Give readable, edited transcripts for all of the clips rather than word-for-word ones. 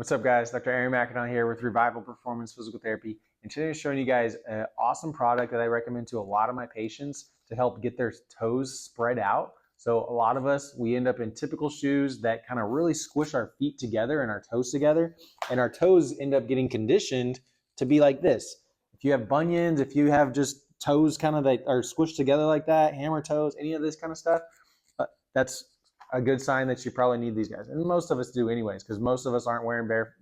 What's up, guys? Dr. Aaron McIntyre here with Revival Performance Physical Therapy, and today I'm showing you guys an awesome product that I recommend to a lot of my patients to help get their toes spread out. So a lot of us, we end up in typical shoes that kind of really squish our feet together and our toes together, and our toes end up getting conditioned to be like this. If you have bunions, if you have just toes kind of that are squished together like that, hammer toes, any of this kind of stuff, that's a good sign that you probably need these guys. And most of us do anyways, because most of us aren't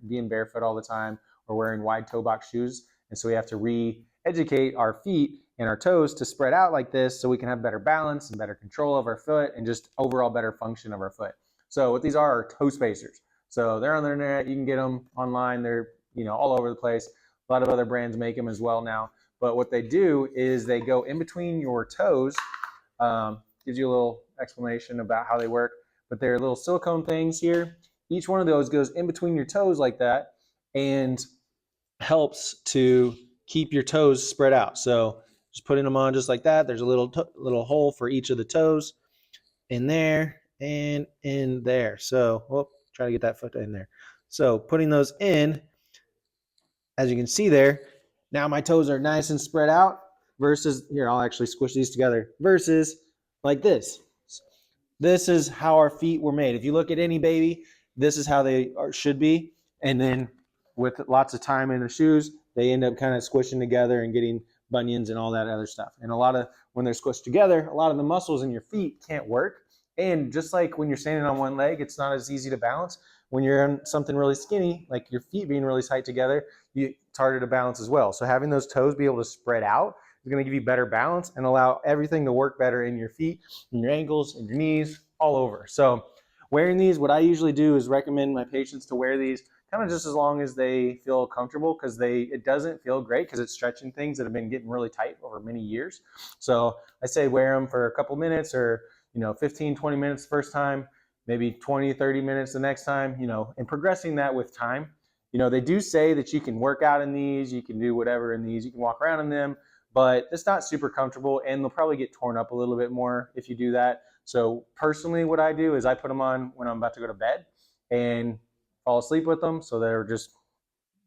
being barefoot all the time or wearing wide toe box shoes. And so we have to re-educate our feet and our toes to spread out like this so we can have better balance and better control of our foot and just overall better function of our foot. So what these are toe spacers. So they're on the internet. You can get them online. They're all over the place. A lot of other brands make them as well now. But what they do is they go in between your toes. Gives you a little explanation about how they work. But they're little silicone things here. Each one of those goes in between your toes like that and helps to keep your toes spread out. So just putting them on just like that. There's a little hole for each of the toes in there and in there. So try to get that foot in there. So putting those in, as you can see there, now my toes are nice and spread out versus, here, I'll actually squish these together, versus like this. This is how our feet were made. If you look at any baby, this is how they should be. And then with lots of time in the shoes, they end up kind of squishing together and getting bunions and all that other stuff. And when they're squished together, a lot of the muscles in your feet can't work. And just like when you're standing on one leg, it's not as easy to balance. When you're on something really skinny, like your feet being really tight together, it's harder to balance as well. So having those toes be able to spread out is going to give you better balance and allow everything to work better in your feet, in your ankles, in your knees, all over. So wearing these, what I usually do is recommend my patients to wear these kind of just as long as they feel comfortable, because it doesn't feel great because it's stretching things that have been getting really tight over many years. So I say wear them for a couple minutes, or 15, 20 minutes the first time, maybe 20, 30 minutes the next time, and progressing that with time. They do say that you can work out in these, you can do whatever in these, you can walk around in them, but it's not super comfortable, and they'll probably get torn up a little bit more if you do that. So personally, what I do is I put them on when I'm about to go to bed and fall asleep with them. So they're just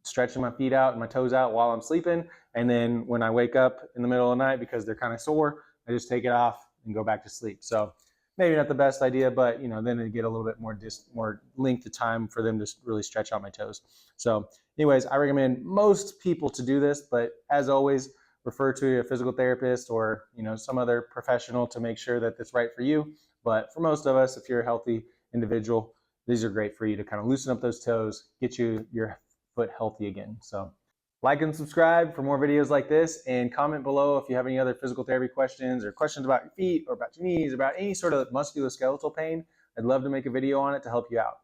stretching my feet out and my toes out while I'm sleeping. And then when I wake up in the middle of the night, because they're kind of sore, I just take it off and go back to sleep. So maybe not the best idea, but then they get a little bit more length of time for them to really stretch out my toes. So anyways, I recommend most people to do this, but as always, refer to a physical therapist or some other professional to make sure that it's right for you. But for most of us, if you're a healthy individual, these are great for you to kind of loosen up those toes, get your foot healthy again. So like and subscribe for more videos like this, and comment below if you have any other physical therapy questions or questions about your feet or about your knees, about any sort of musculoskeletal pain. I'd love to make a video on it to help you out.